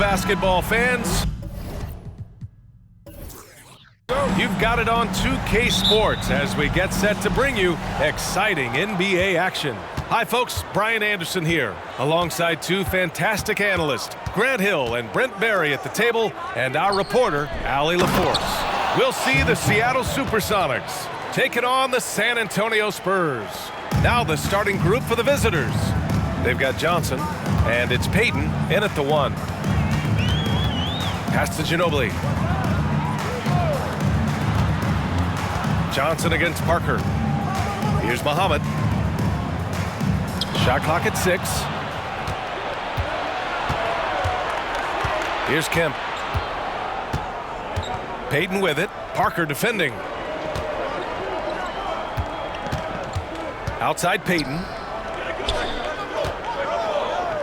basketball fans. You've got it on 2K Sports as we get set to bring you exciting NBA action. Hi folks, Brian Anderson here, alongside two fantastic analysts, Grant Hill and Brent Barry at the table, and our reporter, Allie LaForce. We'll see the Seattle SuperSonics taking on the San Antonio Spurs. Now the starting group for the visitors. They've got Johnson, and it's Payton in at the 1. Pass to Ginobili. Johnson against Parker. Here's Muhammad. Shot clock at 6. Here's Kemp. Payton with it. Parker defending. Outside Payton.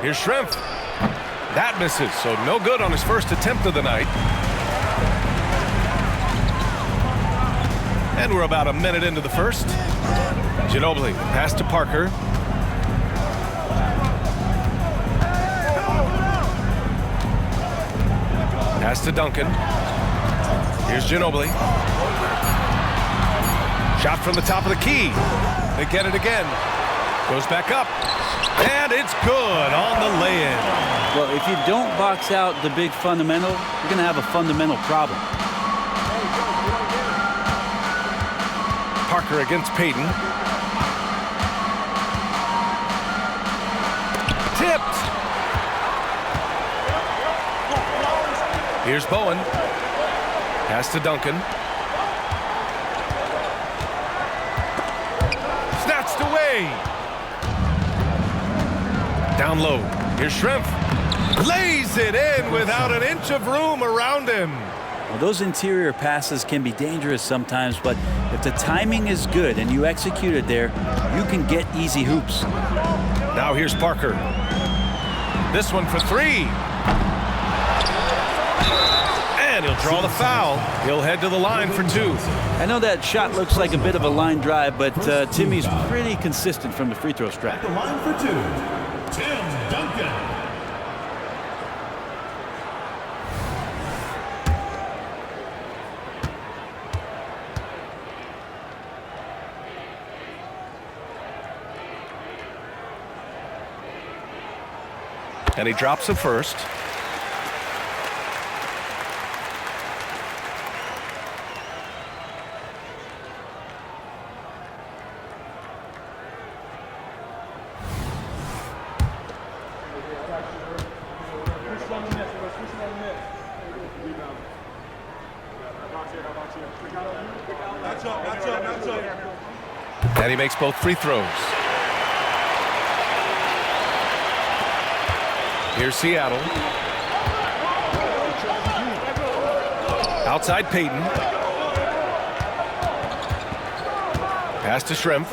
Here's Schrempf. That misses, so no good on his first attempt of the night. And we're about a minute into the first. Ginobili, pass to Parker. Pass to Duncan. Here's Ginobili. Shot from the top of the key. They get it again. Goes back up. And it's good on the lay-in. Well, if you don't box out the big fundamental, you're going to have a fundamental problem. Parker against Payton. Tipped. Here's Bowen. Pass to Duncan. Snatched away. Down low. Here's Schrempf. Lays it in without an inch of room around him. Well, those interior passes can be dangerous sometimes, but if the timing is good and you execute it there, you can get easy hoops. Now here's Parker. This one for 3. And he'll draw the foul. He'll head to the line for 2. I know that shot looks like a bit of a line drive, but Timmy's pretty consistent from the free throw stripe. At the line for 2, Tim Duncan. And he drops it first. And he makes both free throws. Here's Seattle. Outside Payton. Pass to Schrempf.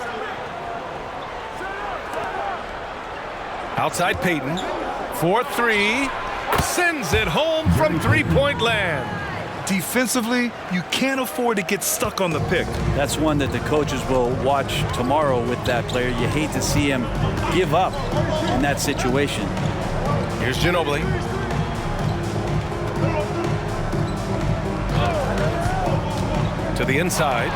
Outside Payton. 4-3. Sends it home from three-point land. Defensively, you can't afford to get stuck on the pick. That's one that the coaches will watch tomorrow with that player. You hate to see him give up in that situation. Here's Ginobili. To the inside.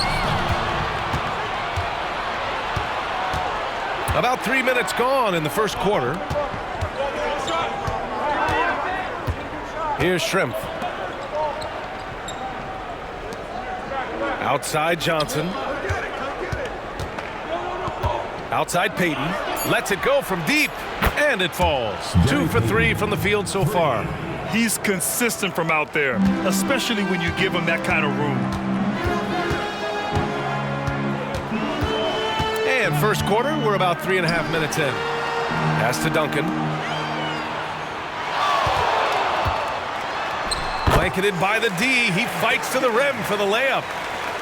About 3 minutes gone in the first quarter. Here's Schrempf. Outside Johnson. Outside Payton. Lets it go from deep. And it falls. 2 for 3 from the field so far. He's consistent from out there, especially when you give him that kind of room. And first quarter, we're about 3.5 minutes in. Pass to Duncan. Blanketed by the D. He fights to the rim for the layup.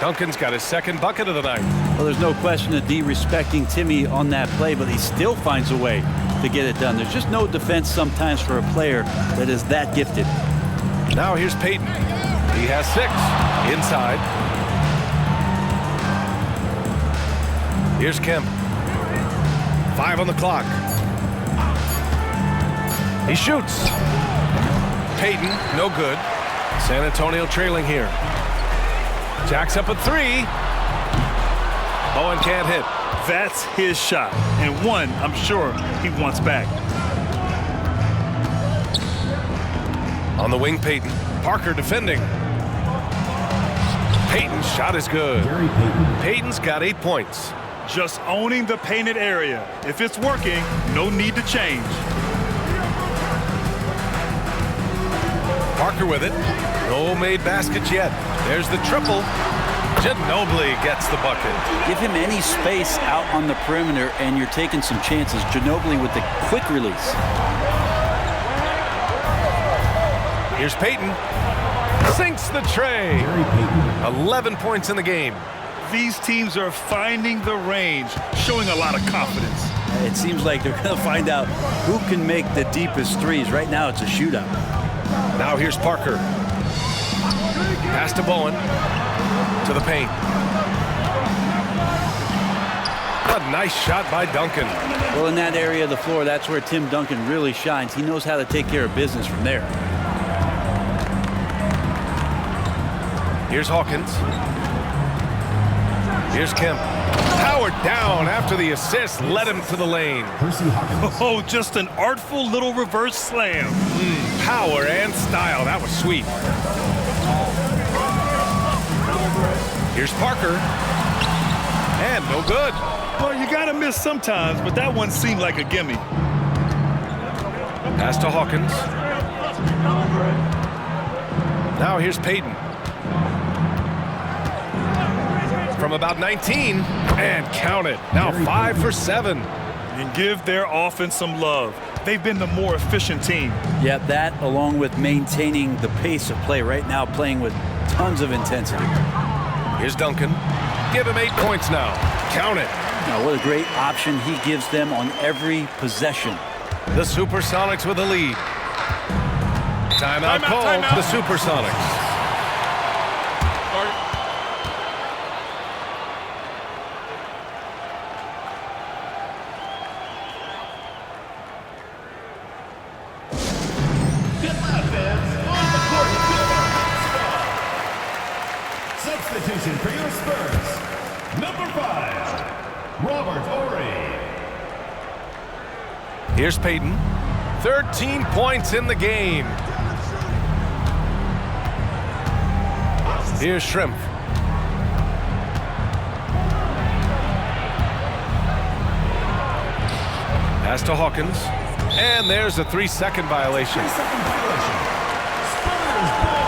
Duncan's got his second bucket of the night. Well, there's no question of D respecting Timmy on that play, but he still finds a way to get it done. There's just no defense sometimes for a player that is that gifted. Now here's Payton. He has 6. Inside. Here's Kemp. 5 on the clock. He shoots. Payton, no good. San Antonio trailing here. Jacks up a three. Bowen can't hit. That's his shot, and one I'm sure he wants back. On the wing, Payton. Parker defending. Payton's shot is good. Payton's got 8 points. Just owning the painted area. If it's working, no need to change. Parker with it. No made baskets yet. There's the triple. Ginobili gets the bucket. Give him any space out on the perimeter, and you're taking some chances. Ginobili with the quick release. Here's Payton. Sinks the tray. 11 points in the game. These teams are finding the range, showing a lot of confidence. It seems like they're going to find out who can make the deepest threes. Right now, it's a shootout. Now here's Parker. Pass to Bowen. To the paint. A nice shot by Duncan. Well, in that area of the floor, that's where Tim Duncan really shines. He knows how to take care of business from there. Here's Hawkins. Here's Kemp. Powered down after the assist led him to the lane. Oh, just an artful little reverse slam. Power and style. That was sweet. Here's Parker. And no good. Well, you got to miss sometimes, but that one seemed like a gimme. Pass to Hawkins. Now here's Payton. From about 19, and count it. Now 5 for 7. And give their offense some love. They've been the more efficient team. Yeah, that along with maintaining the pace of play right now, playing with tons of intensity. Here's Duncan. Give him 8 points now. Count it. Now, what a great option he gives them on every possession. The SuperSonics with a lead. Timeout called. The SuperSonics. Substitution for your Spurs. Number 5, Robert Horry. Here's Payton. 13 points in the game. Here's Shrimp. Pass to Hawkins. And there's a 3-second violation. 3-second violation. Spurs ball.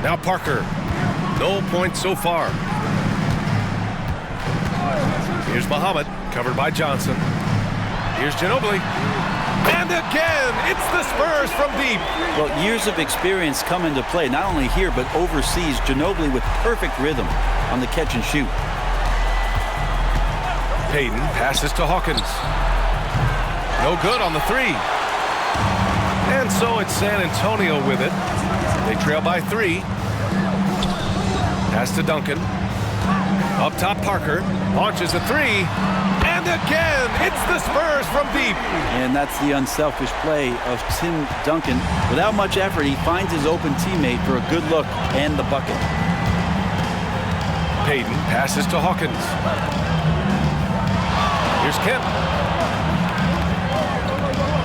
Now Parker. No points so far. Here's Muhammad, covered by Johnson. Here's Ginobili. And again, it's the Spurs from deep. Well, years of experience come into play, not only here, but overseas. Ginobili with perfect rhythm on the catch and shoot. Payton passes to Hawkins. No good on the 3. And so it's San Antonio with it. They trail by 3. Pass to Duncan. Up top, Parker. Launches a 3. And again, it's the Spurs from deep. And that's the unselfish play of Tim Duncan. Without much effort, he finds his open teammate for a good look and the bucket. Payton passes to Hawkins. Here's Kemp.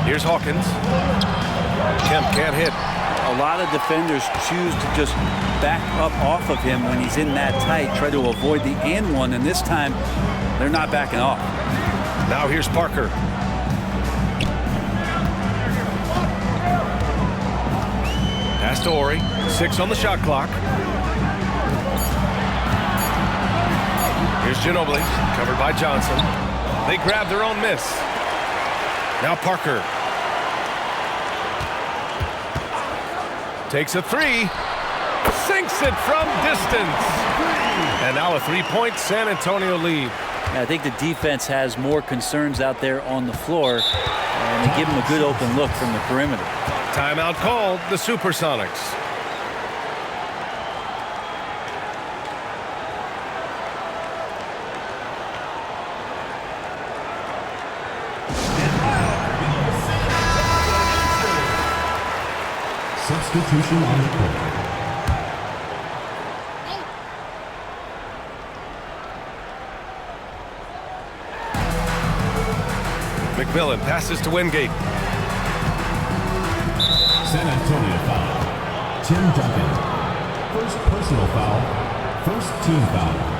Here's Hawkins. Kemp can't hit. A lot of defenders choose to just back up off of him when he's in that tight, try to avoid the and one, and this time they're not backing off. Now here's Parker. Pass to Horry. 6 on the shot clock. Here's Ginobili, covered by Johnson. They grab their own miss. Now Parker. Takes a 3. Sinks it from distance. And now a 3-point San Antonio lead. I think the defense has more concerns out there on the floor, and they give him a good open look from the perimeter. Timeout called. The SuperSonics. Substitution on the court. McMillan passes to Wingate. San Antonio foul. Tim Duncan. First personal foul. First team foul.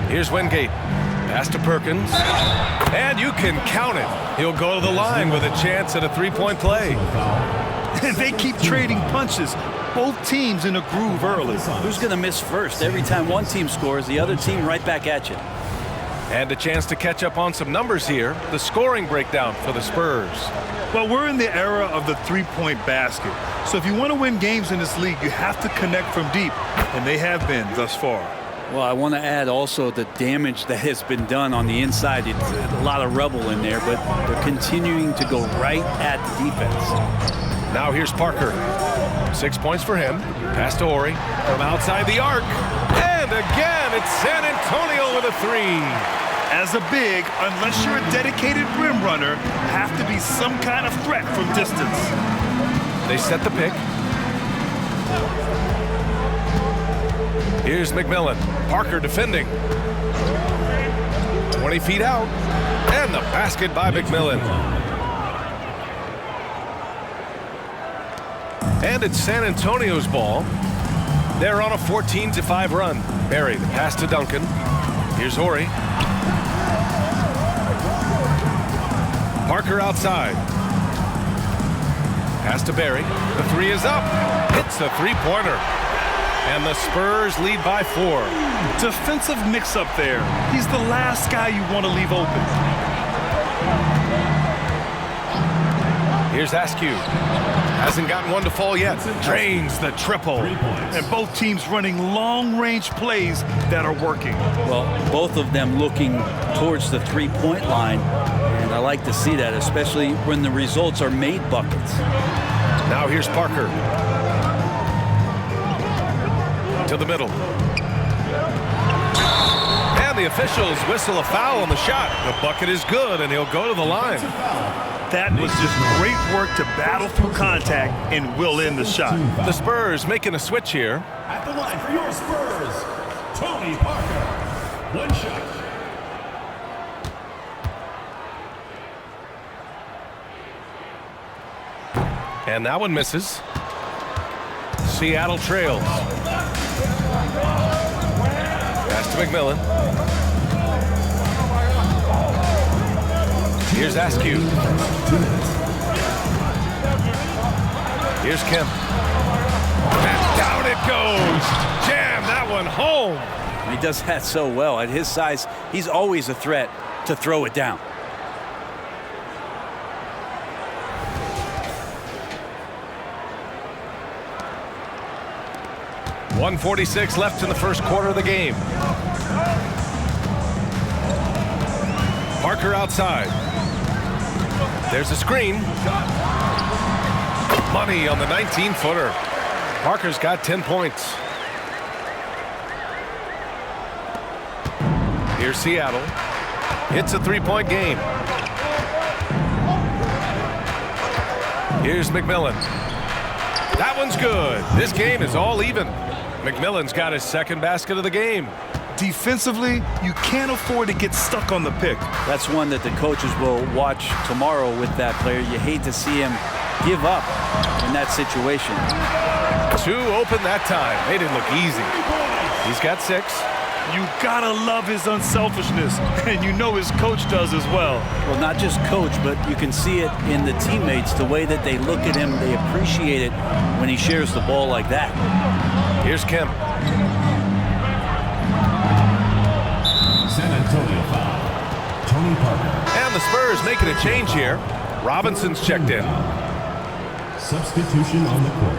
Here's Wingate. Pass to Perkins. And you can count it. He'll go to the line with a chance at a three-point play. They keep trading punches. Both teams in a groove early. Who's going to miss first? Every time one team scores, the other team right back at you. And a chance to catch up on some numbers here. The scoring breakdown for the Spurs. Well, we're in the era of the three-point basket. So if you want to win games in this league, you have to connect from deep. And they have been thus far. Well, I want to add also the damage that has been done on the inside. It's a lot of rubble in there, but they're continuing to go right at the defense. Now here's Parker. 6 points for him. Pass to Ori from outside the arc. And again, it's San Antonio with a three. As a big, unless you're a dedicated rim runner, have to be some kind of threat from distance. They set the pick. Here's McMillan. Parker defending. 20 feet out. And the basket by McMillan. And it's San Antonio's ball. They're on a 14-5 run. Barry, the pass to Duncan. Here's Ori. Parker outside. Pass to Barry. The three is up. Hits the three-pointer. And the Spurs lead by 4. Defensive mix-up there. He's the last guy you want to leave open. Here's Askew. Hasn't gotten one to fall yet. Drains the triple. And both teams running long-range plays that are working. Well, both of them looking towards the three-point line. And I like to see that, especially when the results are made buckets. Now here's Parker. To the middle. And the officials whistle a foul on the shot. The bucket is good, and he'll go to the line. That was just great work to battle through contact and will end the shot. The Spurs making a switch here. At the line for your Spurs, Tony Parker. One shot. And that one misses. Seattle trails. Pass to McMillan. Here's Askew. Here's Kemp. And down it goes. Jam that one home. He does that so well. At his size, he's always a threat to throw it down. .146 left in the first quarter of the game. Parker outside. There's a screen. Money on the 19-footer. Parker's got 10 points. Here's Seattle. It's a three-point game. Here's McMillan. That one's good. This game is all even. McMillan's got his second basket of the game. Defensively, you can't afford to get stuck on the pick. That's one that the coaches will watch tomorrow with that player. You hate to see him give up in that situation. 2 open that time. They didn't look easy. He's got 6. You gotta love his unselfishness, and you know his coach does as well. Well, not just coach, but you can see it in the teammates, the way that they look at him. They appreciate it when he shares the ball like that. Here's Kemp. San Antonio foul. Tony Parker. And the Spurs making a change here. Robinson's checked in. Substitution on the court.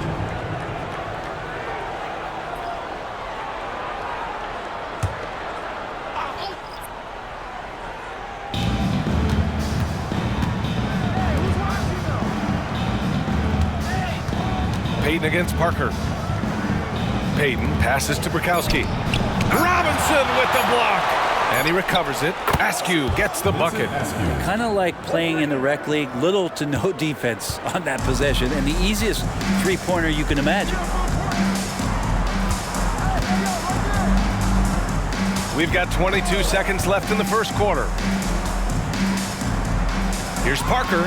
Payton against Parker. Payton passes to Bukowski. Robinson with the block. And he recovers it. Askew gets the bucket. Kind of like playing in the rec league, little to no defense on that possession, and the easiest three-pointer you can imagine. We've got 22 seconds left in the first quarter. Here's Parker.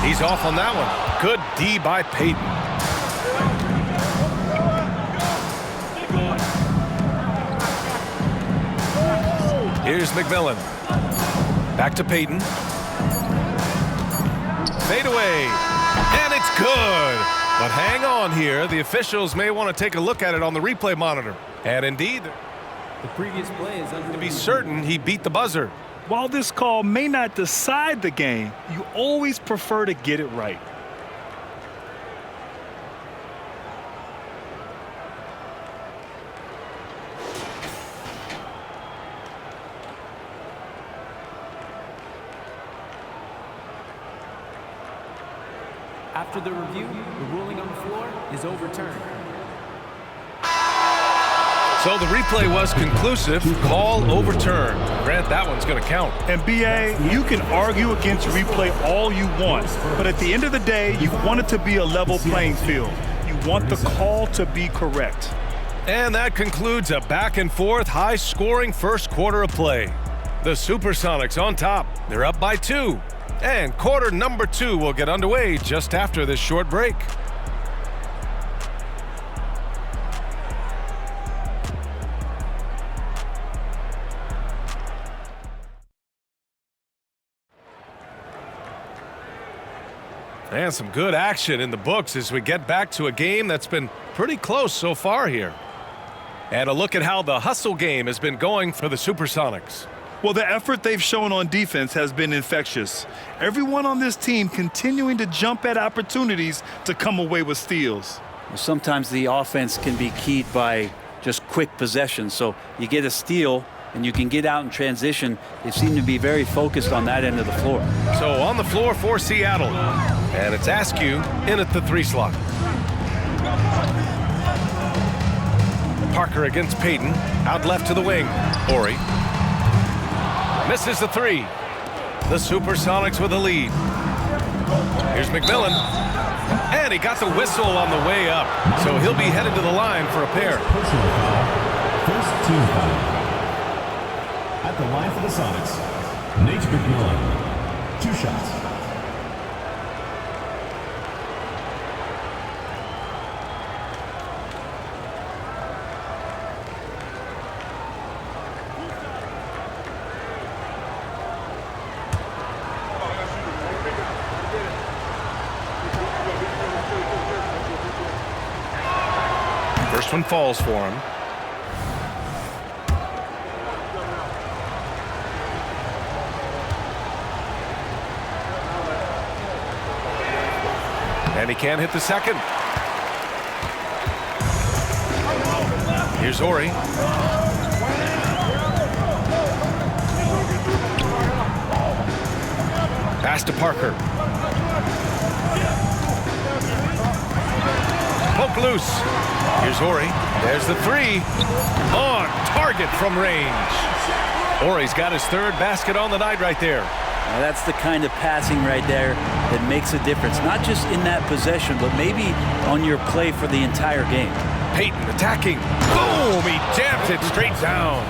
He's off on that one. Good D by Payton. Here's McMillan. Back to Payton. Fade away. And it's good. But hang on here. The officials may want to take a look at it on the replay monitor. And indeed, the previous play is under to be certain he beat the buzzer. While this call may not decide the game, you always prefer to get it right. After the review, the ruling on the floor is overturned. So the replay was conclusive. Call overturned. Grant, that one's going to count. And BA, you can argue against replay all you want, but at the end of the day, you want it to be a level playing field. You want the call to be correct. And that concludes a back-and-forth, high-scoring first quarter of play. The SuperSonics on top. They're up by 2. And quarter number 2 will get underway just after this short break. And some good action in the books as we get back to a game that's been pretty close so far here. And a look at how the hustle game has been going for the SuperSonics. Well, the effort they've shown on defense has been infectious. Everyone on this team continuing to jump at opportunities to come away with steals. Sometimes the offense can be keyed by just quick possession. So you get a steal and you can get out in transition. They seem to be very focused on that end of the floor. So on the floor for Seattle. And it's Askew in at the 3 slot. Parker against Payton. Out left to the wing. Horry. Misses the 3. The SuperSonics with a lead. Here's McMillan. And he got the whistle on the way up. So he'll be headed to the line for a pair. Personal foul. First team foul. At the line for the Sonics, Nate McMillan. 2 shots. First one falls for him. And he can't hit the second. Here's Horry. Pass to Parker. Poke loose. Here's Horry. There's the 3. On target from range. Horry's got his 3rd basket on the night right there. Now that's the kind of passing right there that makes a difference, not just in that possession, but maybe on your play for the entire game. Payton attacking. Boom! He jammed it straight down.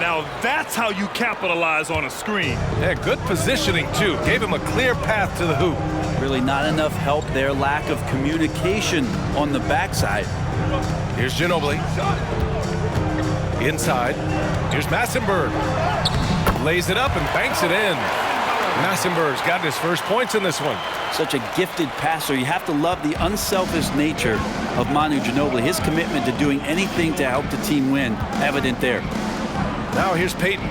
Now that's how you capitalize on a screen. Yeah, good positioning, too. Gave him a clear path to the hoop. Really not enough help there. Lack of communication on the backside. Here's Ginobili. Inside. Here's Massenberg. Lays it up and banks it in. Massenberg's got his first points in this one. Such a gifted passer. You have to love the unselfish nature of Manu Ginobili. His commitment to doing anything to help the team win, evident there. Now here's Payton.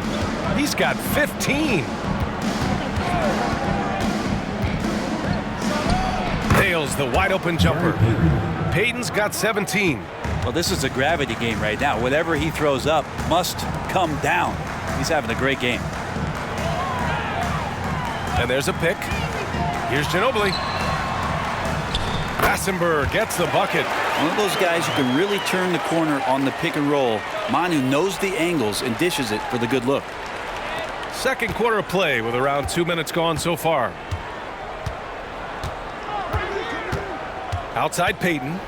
He's got 15. Nails the wide open jumper. Payton's got 17. Well, this is a gravity game right now. Whatever he throws up must come down. He's having a great game. And there's a pick. Here's Ginobili. Pass Massenberg gets the bucket. One of those guys who can really turn the corner on the pick and roll. Manu knows the angles and dishes it for the good look. Second quarter of play with around 2 minutes gone so far. Outside Payton.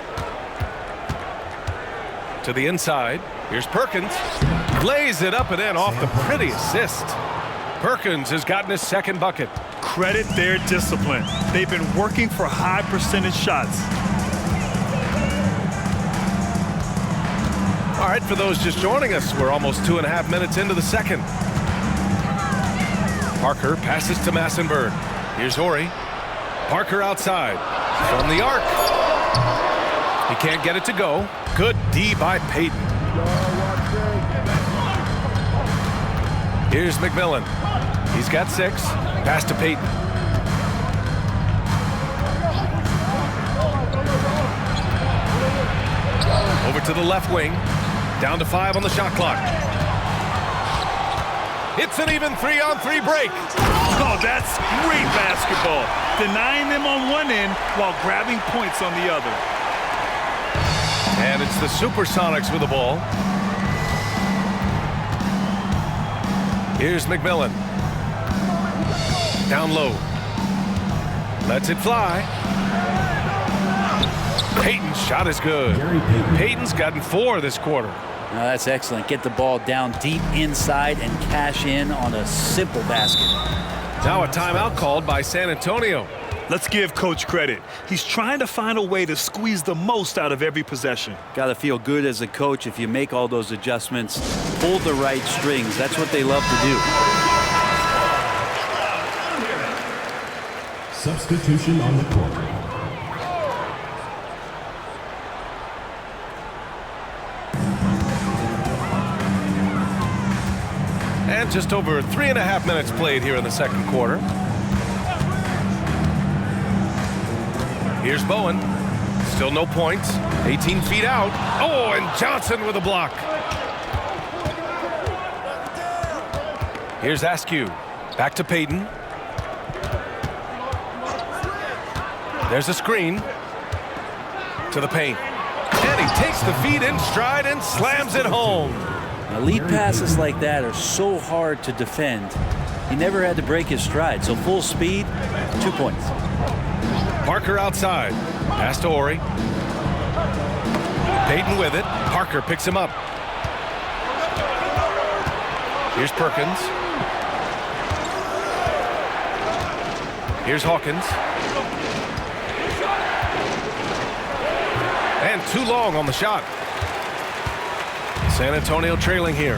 To the inside. Here's Perkins. Lays it up and in off the pretty assist. Perkins has gotten his second bucket. Credit their discipline. They've been working for high percentage shots. All right, for those just joining us, we're almost 2.5 minutes into the second. Parker passes to Massenberg. Here's Horry. Parker outside. From the arc. He can't get it to go. Good D by Payton. Here's McMillan. He's got 6. Pass to Payton. Over to the left wing. Down to 5 on the shot clock. It's an even 3-on-3 break. Oh, that's great basketball. Denying them on one end while grabbing points on the other. And it's the SuperSonics with the ball. Here's McMillan. Down low. Lets it fly. Payton's shot is good. Payton's gotten 4 this quarter. Now that's excellent. Get the ball down deep inside and cash in on a simple basket. Now a timeout called by San Antonio. Let's give Coach credit. He's trying to find a way to squeeze the most out of every possession. Got to feel good as a coach if you make all those adjustments, pull the right strings. That's what they love to do. Substitution on the court. And just over 3.5 minutes played here in the second quarter. Here's Bowen. Still no points. 18 feet out. Oh, and Johnson with a block. Here's Askew. Back to Payton. There's a screen. To the paint. And he takes the feed in stride and slams it home. Now, lead passes like that are so hard to defend. He never had to break his stride, so full speed, 2 points. Parker outside. Pass to Horry. Payton with it. Parker picks him up. Here's Perkins. Here's Hawkins. And too long on the shot. San Antonio trailing here.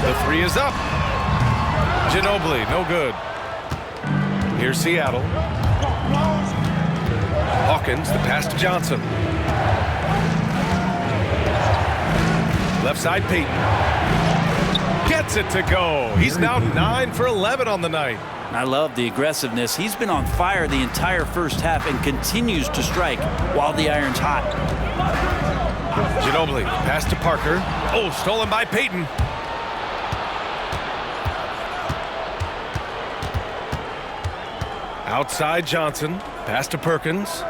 The 3 is up. Ginobili, no good. Here's Seattle. Hawkins, the pass to Johnson. Left side, Payton. Gets it to go. He's now 9 for 11 on the night. I love the aggressiveness. He's been on fire the entire first half and continues to strike while the iron's hot. Ginobili, pass to Parker. Oh, stolen by Payton. Outside Johnson, pass to Perkins.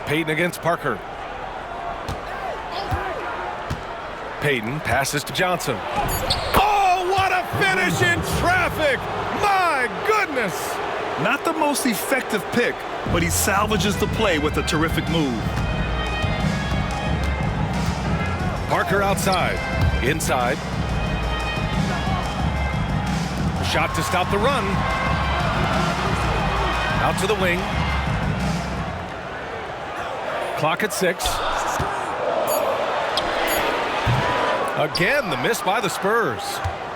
Payton against Parker. Payton passes to Johnson. Oh, what a finish in traffic! My goodness! Not the most effective pick, but he salvages the play with a terrific move. Parker outside. Inside. Shot to stop the run. Out to the wing. Clock at 6. Again, the miss by the Spurs.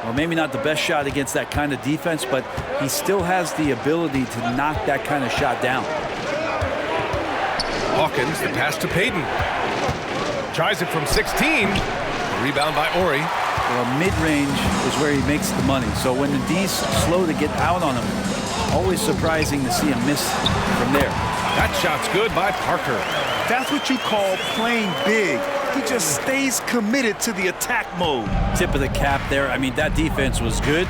Well, maybe not the best shot against that kind of defense, but he still has the ability to knock that kind of shot down. Hawkins, the pass to Payton. Tries it from 16. Rebound by Horry. Well, mid-range is where he makes the money. So when the D's slow to get out on him, always surprising to see him miss from there. That shot's good by Parker. That's what you call playing big. He just stays committed to the attack mode. Tip of the cap there. I mean, that defense was good.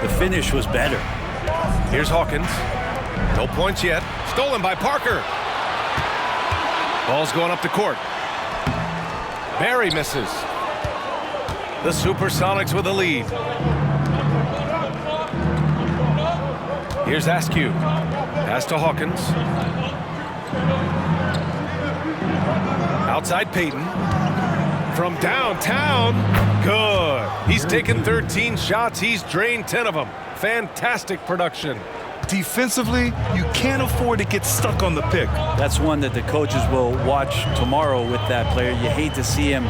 The finish was better. Here's Hawkins. No points yet. Stolen by Parker. Ball's going up the court. Barry misses. The SuperSonics with a lead. Here's Askew. Pass to Hawkins. Outside Payton. From downtown. Good. He's taken 13 shots. He's drained 10 of them. Fantastic production. Defensively, you can't afford to get stuck on the pick. That's one that the coaches will watch tomorrow with that player. You hate to see him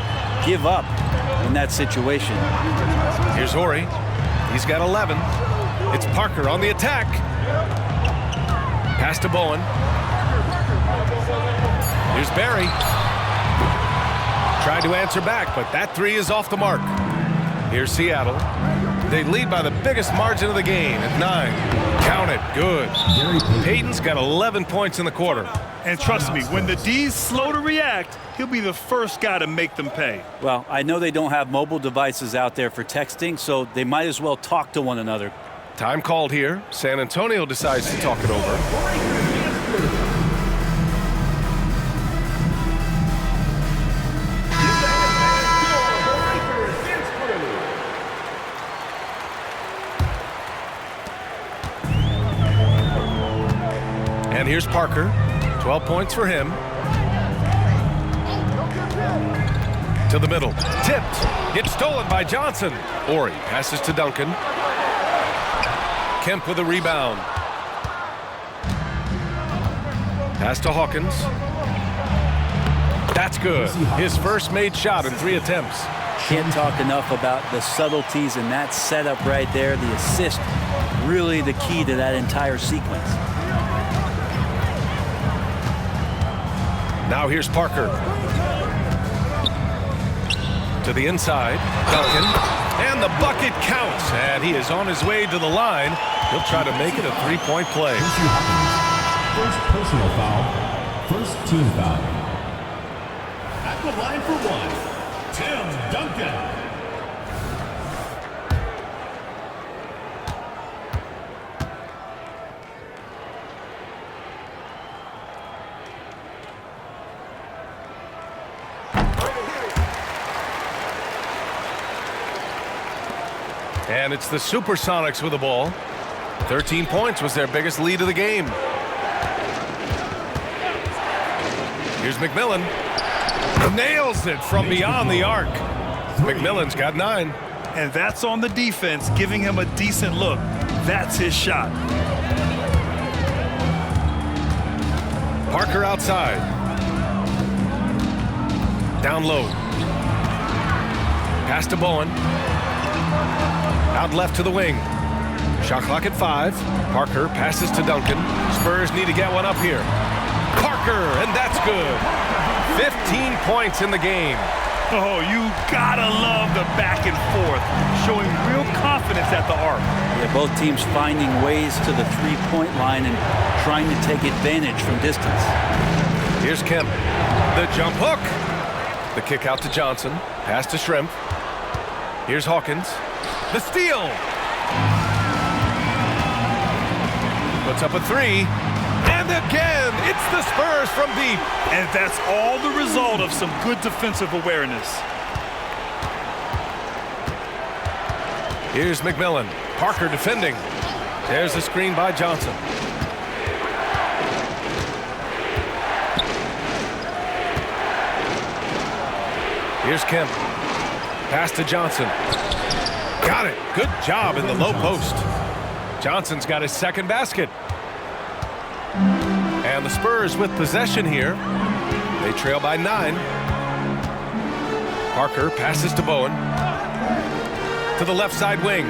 give up in that situation. Here's Horry. He's got 11. It's Parker on the attack. Pass to Bowen. Here's Barry. Tried to answer back, but that three is off the mark. Here's Seattle. They lead by the biggest margin of the game at 9. Count it. Good. Payton's got 11 points in the quarter. And trust me, when the D's slow to react, he'll be the first guy to make them pay. Well, I know they don't have mobile devices out there for texting, so they might as well talk to one another. Time called here. San Antonio decides to talk it over. And here's Parker. 12 points for him. To the middle. Tipped. It's stolen by Johnson. Horry passes to Duncan. Kemp with a rebound. Pass to Hawkins. That's good. His first made shot in 3 attempts. Can't talk enough about the subtleties in that setup right there. The assist, really the key to that entire sequence. Now here's Parker. To the inside. Duncan. And the bucket counts. And he is on his way to the line. He'll try to make it a 3-point play. First personal foul. First team foul. At the line for one, Tim Duncan. And it's the SuperSonics with the ball. 13 points was their biggest lead of the game. Here's McMillan. Nails it from beyond the arc. McMillan's got 9. And that's on the defense, giving him a decent look. That's his shot. Parker outside. Down low. Pass to Bowen. Out left to the wing. Shot clock at 5. Parker passes to Duncan. Spurs need to get one up here. Parker, and that's good. 15 points in the game. Oh, you gotta love the back and forth, showing real confidence at the arc. Yeah, both teams finding ways to the three-point line and trying to take advantage from distance. Here's Kemp. The jump hook. The kick out to Johnson. Pass to Shrimp. Here's Hawkins. The steal. Puts up a 3. And again, it's the Spurs from deep. And that's all the result of some good defensive awareness. Here's McMillan. Parker defending. There's the screen by Johnson. Here's Kemp. Pass to Johnson. Got it. Good job in the low post. Johnson's got his second basket. And the Spurs with possession here. They trail by 9. Parker passes to Bowen. To the left side wing.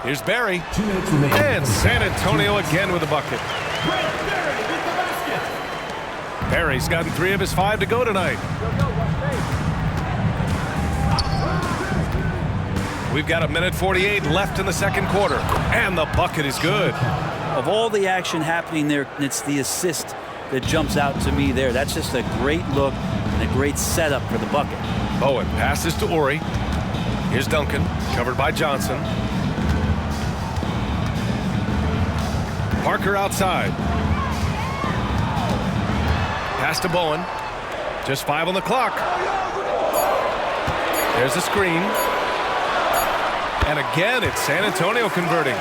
Here's Barry. 2 minutes remaining. And San Antonio again with a bucket. Barry's gotten 3 of his 5 to go tonight. We've got 1:48 left in the second quarter. And the bucket is good. Of all the action happening there, it's the assist that jumps out to me there. That's just a great look and a great setup for the bucket. Bowen passes to Horry. Here's Duncan, covered by Johnson. Parker outside. Pass to Bowen. Just 5 on the clock. There's a screen. And again, it's San Antonio converting.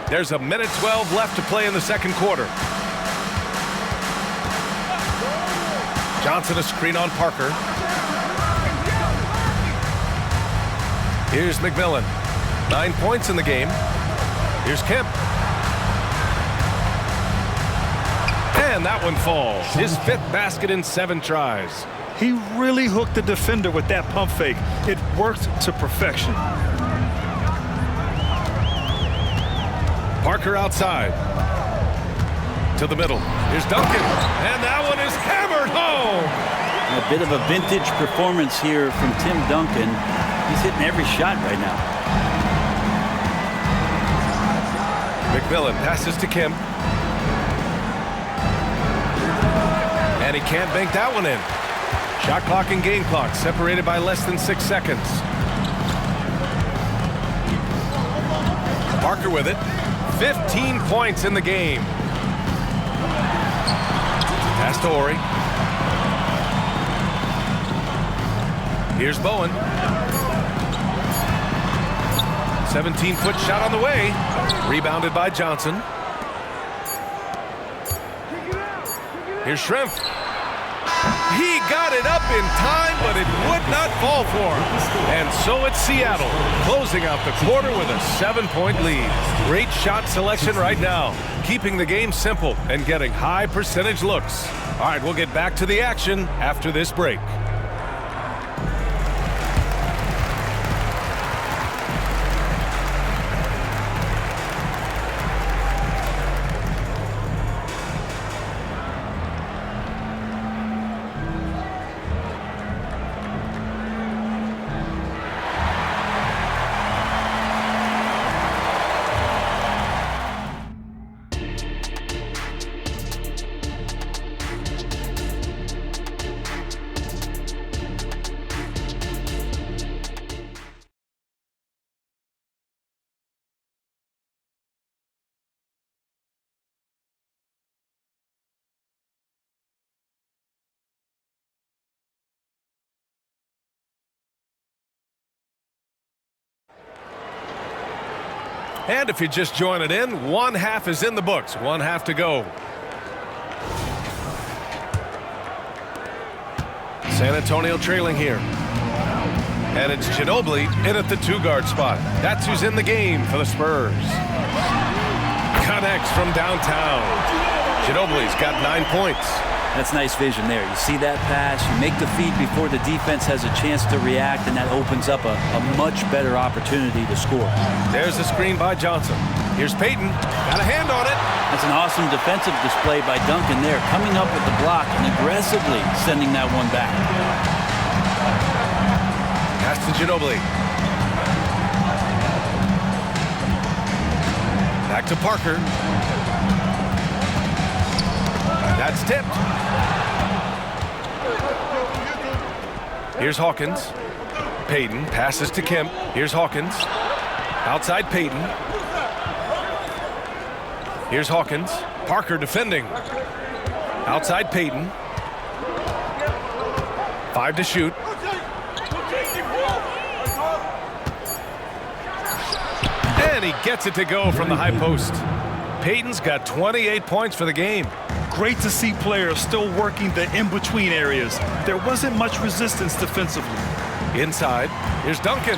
There's a minute 12 left to play in the second quarter. Johnson a screen on Parker. Here's McMillan. 9 points in the game. Here's Kemp. And that one falls. His 5th basket in 7 tries. He really hooked the defender with that pump fake. It worked to perfection. Parker outside. To the middle. Here's Duncan. And that one is hammered home. A bit of a vintage performance here from Tim Duncan. He's hitting every shot right now. McMillan passes to Kemp. And he can't bank that one in. Shot clock and game clock separated by less than 6 seconds. Parker with it. 15 points in the game. Pass to Horry. Here's Bowen. 17-foot shot on the way. Rebounded by Johnson. Here's Schrempf. He got it up in time, but it would not fall for him. And so it's Seattle, closing out the quarter with a 7-point lead. Great shot selection right now, keeping the game simple and getting high percentage looks. All right, we'll get back to the action after this break. And if you're just joining in, 1 half is in the books. 1 half to go. San Antonio trailing here. And it's Ginobili in at the 2-guard spot. That's who's in the game for the Spurs. Connects from downtown. Ginobili's got 9 points. That's nice vision there. You see that pass, you make the feed before the defense has a chance to react, and that opens up a much better opportunity to score. There's a screen by Johnson. Here's Payton. Got a hand on it. That's an awesome defensive display by Duncan there, coming up with the block and aggressively sending that one back. Pass to Ginobili. Back to Parker. That's tipped. Here's Hawkins. Payton passes to Kemp. Here's Hawkins. Outside Payton. Here's Hawkins. Parker defending. Outside Payton. 5 to shoot. And he gets it to go from the high post. Payton's got 28 points for the game. Great to see players still working the in-between areas. There wasn't much resistance defensively. Inside, here's Duncan.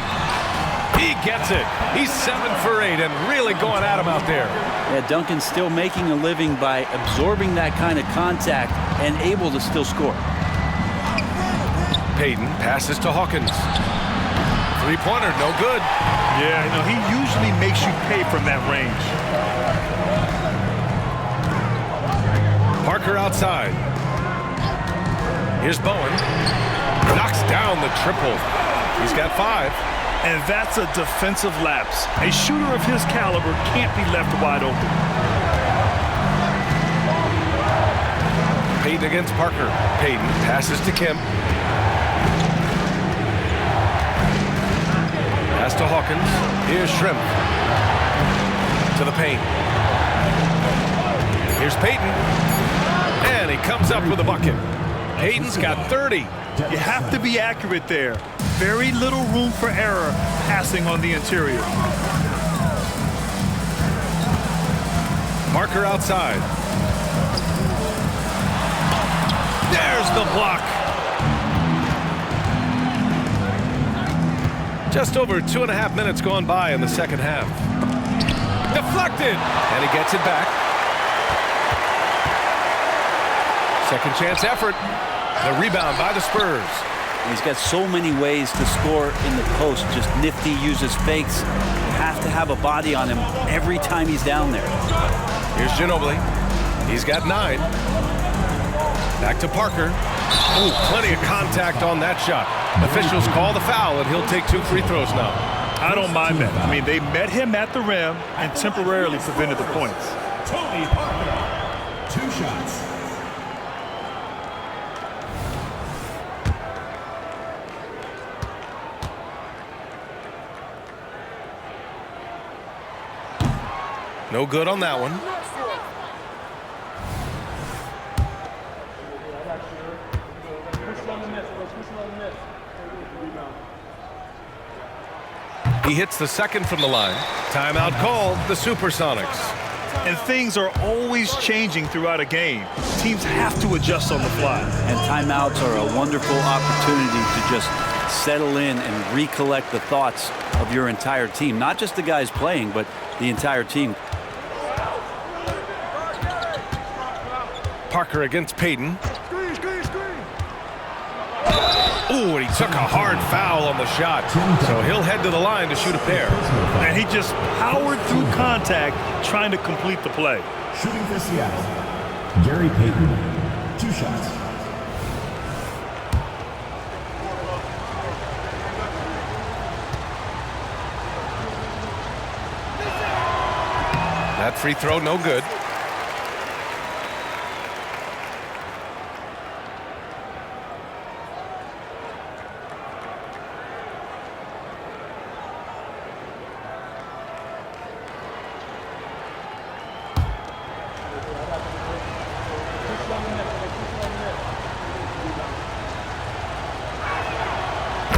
He gets it. He's 7 for 8 and really going at him out there. Yeah, Duncan's still making a living by absorbing that kind of contact and able to still score. Payton passes to Hawkins. 3-pointer, no good. Yeah, you know, he usually makes you pay from that range. Parker outside. Here's Bowen. Knocks down the triple. He's got 5. And that's a defensive lapse. A shooter of his caliber can't be left wide open. Payton against Parker. Payton passes to Kemp. Hawkins. Here's Shrimp. To the paint. Here's Payton. And he comes up with a bucket. Payton's got 30. You have to be accurate there. Very little room for error passing on the interior. Parker outside. There's the block. Just over 2.5 minutes gone by in the second half. Deflected, and he gets it back. Second chance effort. The rebound by the Spurs. He's got so many ways to score in the post. Just nifty, uses fakes. You have to have a body on him every time he's down there. Here's Ginobili. He's got 9. Back to Parker. Ooh, plenty of contact on that shot. Officials call the foul, and he'll take 2 free throws now. I don't mind that. I mean, they met him at the rim and temporarily prevented the points. Tony Parker. 2 shots. No good on that one. He hits the second from the line. Timeout called, the SuperSonics. And things are always changing throughout a game. Teams have to adjust on the fly. And timeouts are a wonderful opportunity to just settle in and recollect the thoughts of your entire team. Not just the guys playing, but the entire team. Parker against Payton. Ooh, and he took a hard foul on the shot. So he'll head to the line to shoot a pair. And he just powered through contact trying to complete the play. Shooting for Seattle, Gary Payton. 2 shots. That free throw, no good.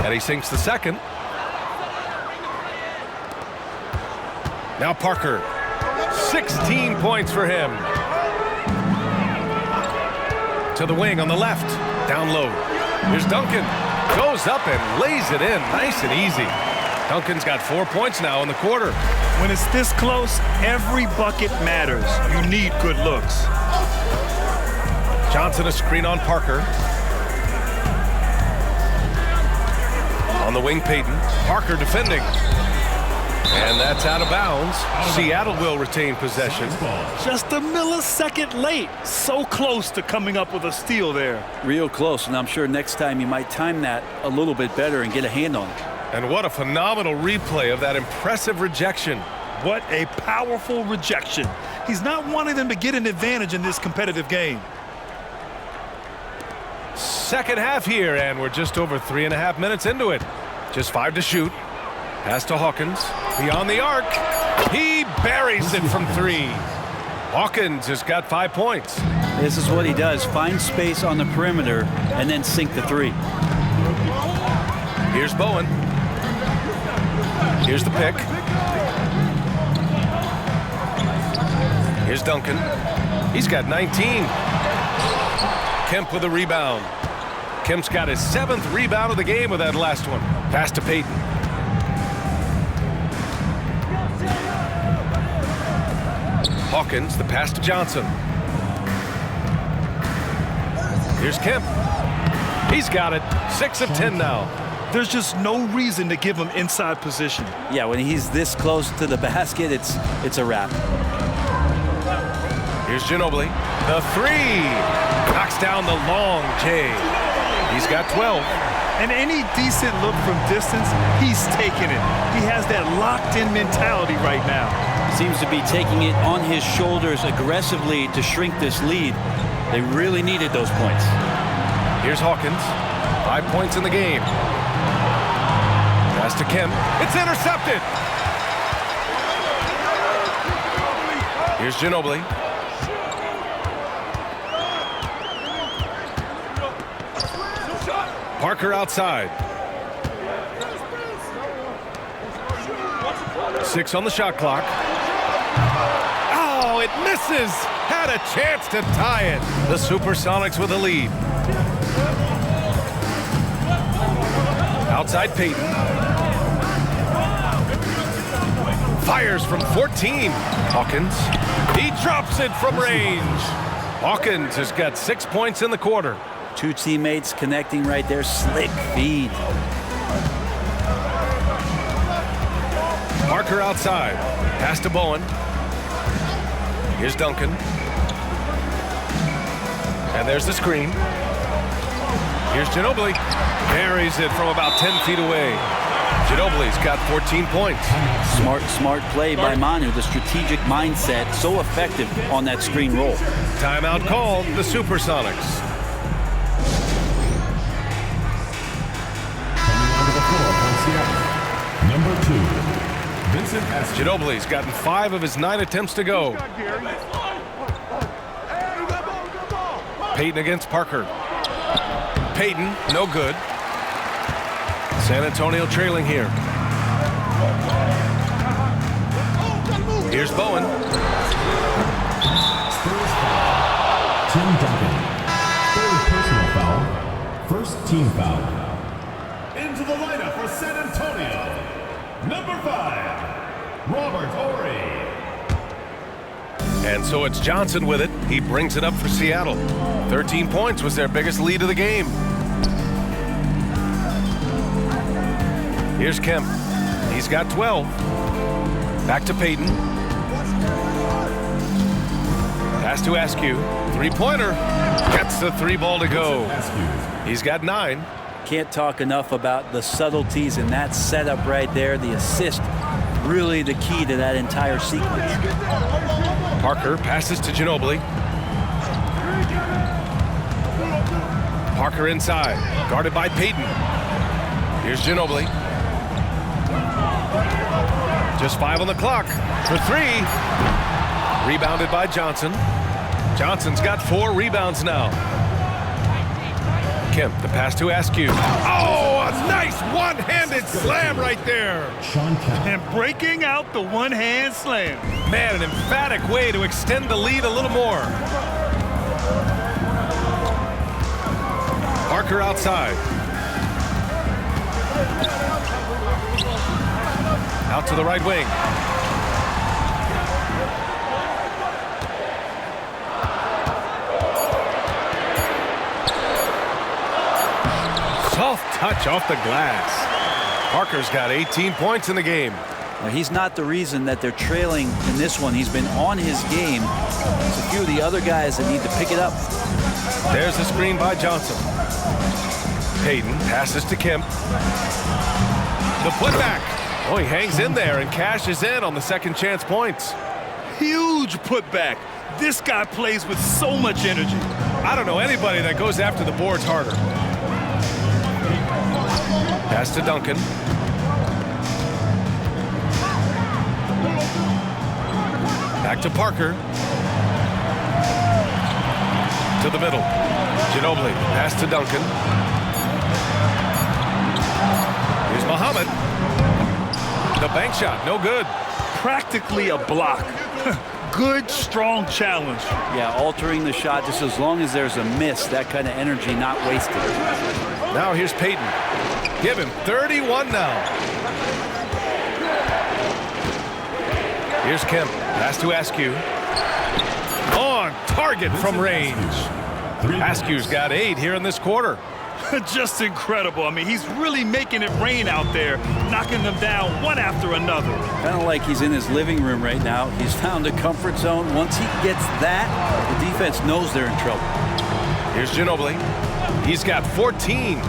And he sinks the second. Now Parker. 16 points for him. To the wing on the left. Down low. Here's Duncan. Goes up and lays it in. Nice and easy. Duncan's got 4 points now in the quarter. When it's this close, every bucket matters. You need good looks. Johnson a screen on Parker. On the wing, Payton. Parker defending. And that's out of bounds. Seattle will retain possession. Just a millisecond late. So close to coming up with a steal there. Real close, and I'm sure next time you might time that a little bit better and get a hand on it. And what a phenomenal replay of that impressive rejection. What a powerful rejection. He's not wanting them to get an advantage in this competitive game. Second half here, and we're just over 3.5 minutes into it. Just 5 to shoot. Pass to Hawkins. Beyond the arc. He buries it from 3. Hawkins has got 5 points. This is what he does. Find space on the perimeter and then sink the 3. Here's Bowen. Here's the pick. Here's Duncan. He's got 19. Kemp with a rebound. Kemp's got his 7th rebound of the game with that last one. Pass to Payton. Hawkins, the pass to Johnson. Here's Kemp. He's got it. 6 of 10 now. There's just no reason to give him inside position. Yeah, when he's this close to the basket, it's a wrap. Here's Ginobili. The 3. Knocks down the long J. He's got 12. And any decent look from distance, he's taking it. He has that locked-in mentality right now. Seems to be taking it on his shoulders aggressively to shrink this lead. They really needed those points. Here's Hawkins. 5 points in the game. Pass to to Kemp. It's intercepted. Here's Ginobili. Parker outside. 6 on the shot clock. Oh, it misses. Had a chance to tie it. The SuperSonics with a lead. Outside Peyton. Fires from 14. Hawkins. He drops it from range. Hawkins has got 6 points in the quarter. Two teammates connecting right there. Slick feed. Parker outside. Pass to Bowen. Here's Duncan. And there's the screen. Here's Ginobili. Buries it from about 10 feet away. Ginobili's got 14 points. Smart play by Manu. The strategic mindset, so effective on that screen roll. Timeout called, the SuperSonics. Number 2, Vincent S. Ginobili's gotten 5 of his 9 attempts to go. Peyton against Parker. Peyton, no good. San Antonio trailing here. Here's Bowen. Spurs foul. Tim Duncan. 3rd personal foul. 1st team foul. Into the lineup for San Antonio. Number 5, Robert Horry. And so it's Johnson with it. He brings it up for Seattle. 13 points was their biggest lead of the game. Here's Kemp. He's got 12. Back to Peyton. Pass to Askew. 3-pointer. Gets the 3 ball to go. He's got 9. Can't talk enough about the subtleties in that setup right there. The assist, really the key to that entire sequence. Parker passes to Ginobili. Parker inside, guarded by Peyton. Here's Ginobili. Just 5 on the clock for 3. Rebounded by Johnson. Johnson's got 4 rebounds now. Kemp, the pass to Askew. Oh, a nice one-handed slam right there. And breaking out the one-hand slam. Man, an emphatic way to extend the lead a little more. Parker outside. Out to the right wing. Soft touch off the glass. Parker's got 18 points in the game. Well, he's not the reason that they're trailing in this one. He's been on his game. It's a few of the other guys that need to pick it up. There's the screen by Johnson. Peyton passes to Kemp. The putback. Oh, he hangs in there and cashes in on the second chance points. Huge putback. This guy plays with so much energy. I don't know anybody that goes after the boards harder. Pass to Duncan. Back to Parker. To the middle. Ginobili. Pass to Duncan. Here's Muhammad. The bank shot. No good. Practically a block. Good, strong challenge. Yeah, altering the shot just as long as there's a miss. That kind of energy not wasted. Now here's Peyton. Give him 31 now. Here's Kemp. Pass to Askew. On target from range. Askew's got 8 here in this quarter. Just incredible. I mean, he's really making it rain out there, knocking them down one after another. Kind of like he's in his living room right now. He's found a comfort zone. Once he gets that, the defense knows they're in trouble. Here's Ginobili. He's got 14.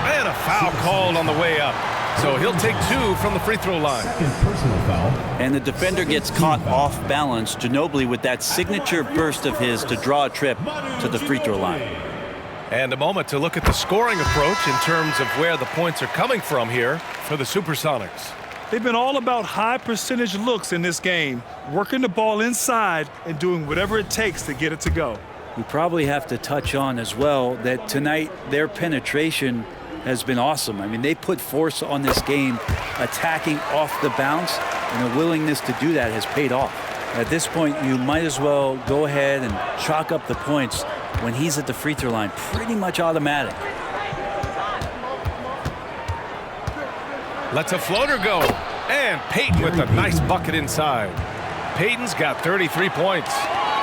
And a foul called on the way up. So he'll take 2 from the free throw line. Second personal foul. And the defender gets caught off balance. Ginobili with that signature burst of his to draw a trip to the free throw line. And a moment to look at the scoring approach in terms of where the points are coming from here for the SuperSonics. They've been all about high percentage looks in this game, working the ball inside and doing whatever it takes to get it to go. We probably have to touch on as well that tonight their penetration has been awesome. I mean, they put force on this game, attacking off the bounce, and the willingness to do that has paid off. At this point, you might as well go ahead and chalk up the points when he's at the free throw line, pretty much automatic. Lets a floater go. And Payton with a nice bucket inside. Payton's got 33 points.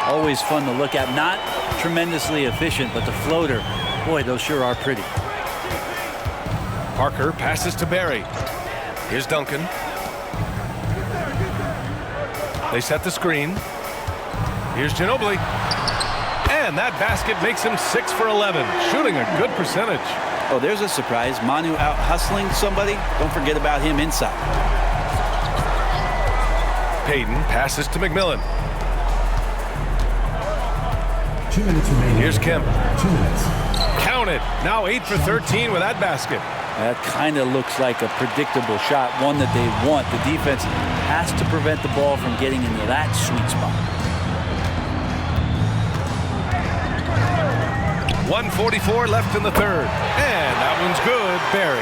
Always fun to look at. Not tremendously efficient, but the floater, boy, those sure are pretty. Parker passes to Barry. Here's Duncan. They set the screen. Here's Ginobili. And that basket makes him 6 for 11, shooting a good percentage. Oh, there's a surprise. Manu out hustling somebody. Don't forget about him inside. Payton passes to McMillan. 2 minutes remaining. Here's Kemp. 2 minutes. Count it. Now 8 for 13 with that basket. That kind of looks like a predictable shot, one that they want. The defense has to prevent the ball from getting into that sweet spot. 1:44 left in the third. And that one's good. Barry.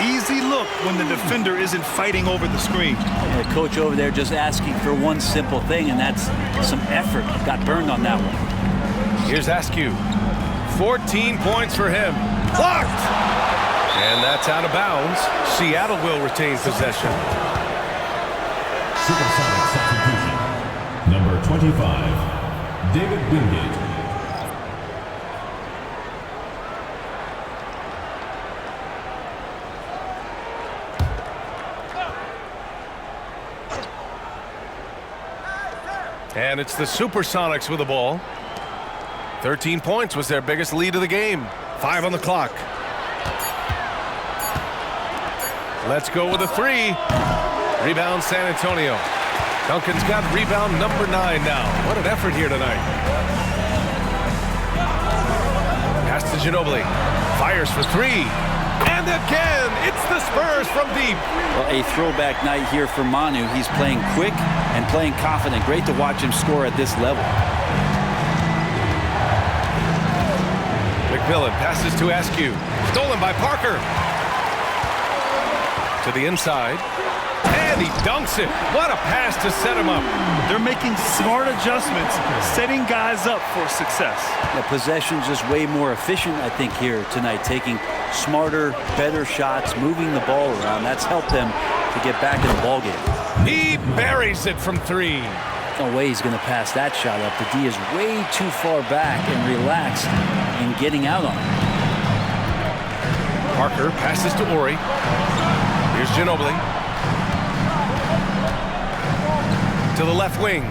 Easy look when the defender isn't fighting over the screen. And the coach over there just asking for one simple thing, and that's some effort. Got burned on that one. Here's Askew. 14 points for him. Blocked! And that's out of bounds. Seattle will retain possession. SuperSonics substitution. Number 25, David Wingate. And it's the SuperSonics with the ball. 13 points was their biggest lead of the game. 5 on the clock. Let's go with a 3. Rebound San Antonio. Duncan's got rebound number 9 now. What an effort here tonight. Pass to Ginobili. Fires for 3. And again, it's the Spurs from deep. Well, a throwback night here for Manu. He's playing quick and playing confident. Great to watch him score at this level. McMillan passes to Askew. Stolen by Parker. To the inside. And he dunks it. What a pass to set him up. They're making smart adjustments, setting guys up for success. The possession's just way more efficient, I think, here tonight. Taking smarter, better shots, moving the ball around. That's helped them to get back in the ballgame. He buries it from 3. No way he's going to pass that shot up. The D is way too far back and relaxed in getting out on it. Parker passes to Ori. Here's Ginobili. To the left wing.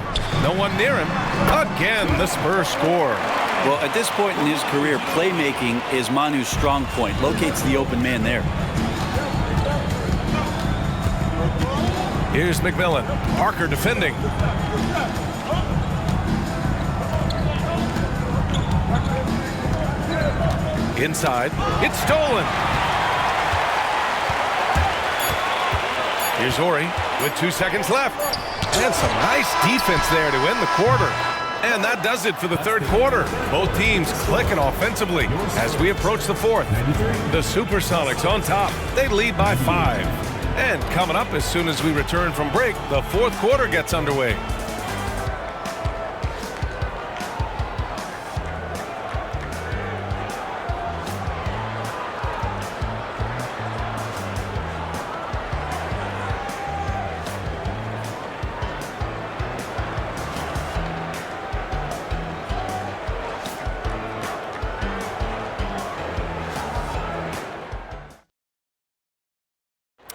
No one near him. Again, the Spurs score. Well, at this point in his career, playmaking is Manu's strong point. Locates the open man there. Here's McMillan. Parker defending. Inside. It's stolen. Here's Ori with 2 seconds left. And some nice defense there to end the quarter. And that does it for the third quarter. Both teams clicking offensively as we approach the fourth. The SuperSonics on top. They lead by 5. And coming up as soon as we return from break, the fourth quarter gets underway.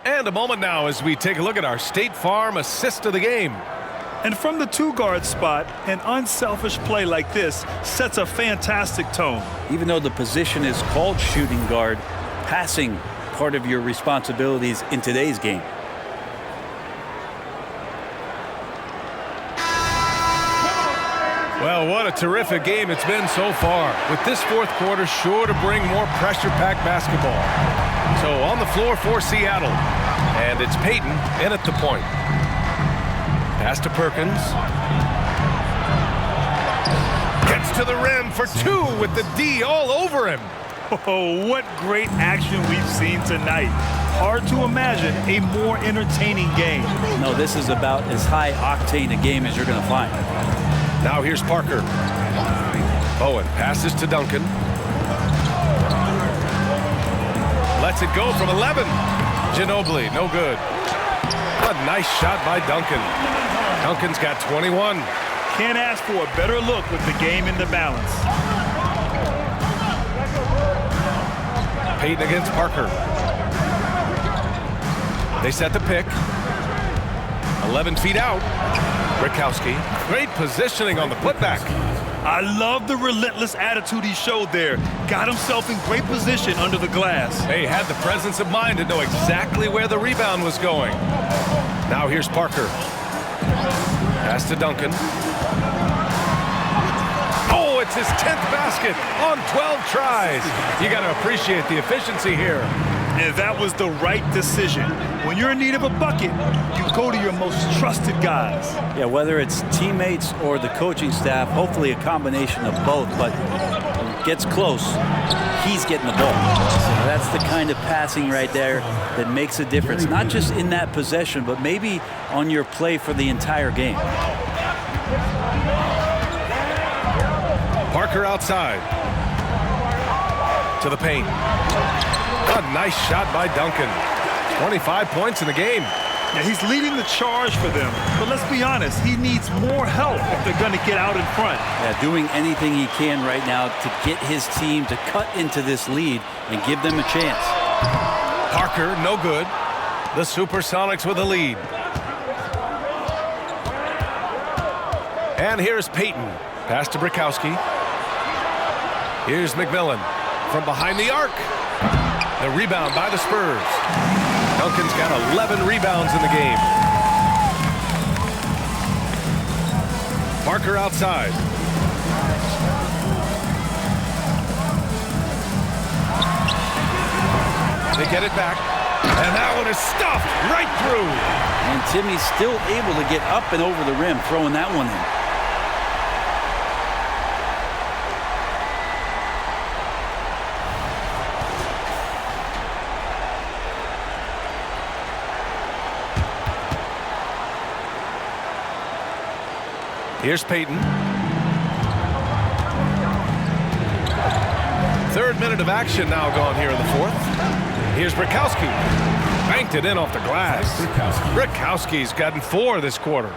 And a moment now as we take a look at our State Farm assist of the game. And from the 2-guard spot, an unselfish play like this sets a fantastic tone. Even though the position is called shooting guard, passing part of your responsibilities in today's game. Well, what a terrific game it's been so far, with this fourth quarter sure to bring more pressure-packed basketball. So on the floor for Seattle, and it's Payton in at the point. Pass to Perkins. Gets to the rim for two with the D all over him. Oh, what great action we've seen tonight. Hard to imagine a more entertaining game. No, this is about as high-octane a game as you're going to find. Now here's Parker. Bowen passes to Duncan. Lets it go from 11. Ginobili, no good. A nice shot by Duncan. Duncan's got 21. Can't ask for a better look with the game in the balance. Payton against Parker. They set the pick. 11 feet out. Rikowski. Great positioning on the putback. I love the relentless attitude he showed there. Got himself in great position under the glass. He had the presence of mind to know exactly where the rebound was going. Now here's Parker. Pass to Duncan. Oh, it's his 10th basket on 12 tries. You got to appreciate the efficiency here. And that was the right decision. When you're in need of a bucket, you go to your most trusted guys. Yeah, whether it's teammates or the coaching staff, hopefully a combination of both, but when it gets close, he's getting the ball. So that's the kind of passing right there that makes a difference, not just in that possession, but maybe on your play for the entire game. Parker outside. To the paint. A nice shot by Duncan. 25 points in the game. Yeah, he's leading the charge for them. But let's be honest, he needs more help if they're going to get out in front. Yeah, doing anything he can right now to get his team to cut into this lead and give them a chance. Parker, no good. The SuperSonics with a lead. And here's Payton. Pass to Rikowski. Here's McMillan from behind the arc. The rebound by the Spurs. Duncan's got 11 rebounds in the game. Parker outside. They get it back. And that one is stuffed right through. And Timmy's still able to get up and over the rim, throwing that one in. Here's Payton. Third minute of action now gone here in the fourth. Here's Rikowski. Banked it in off the glass. Rikowski's gotten 4 this quarter.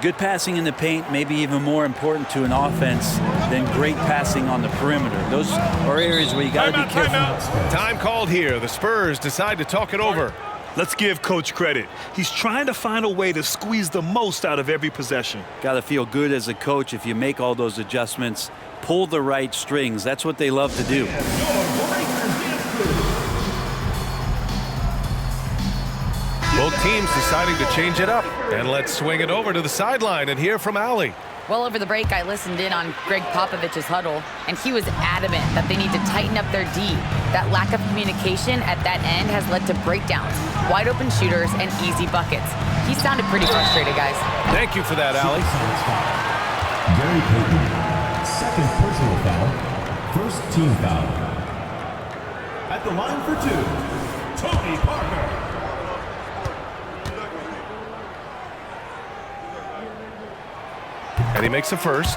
Good passing in the paint may be even more important to an offense than great passing on the perimeter. Those are areas where you got to be careful. Time called here. The Spurs decide to talk it over. Let's give Coach credit. He's trying to find a way to squeeze the most out of every possession. Got to feel good as a coach if you make all those adjustments, pull the right strings. That's what they love to do. Both teams deciding to change it up. And let's swing it over to the sideline and hear from Allie. Well, over the break, I listened in on Greg Popovich's huddle, and he was adamant that they need to tighten up their D. That lack of communication at that end has led to breakdowns, wide open shooters, and easy buckets. He sounded pretty frustrated, guys. Thank you for that, Allie. Gary Payton, second personal foul, first team foul. At the line for 2, Tony Parker. And he makes the first.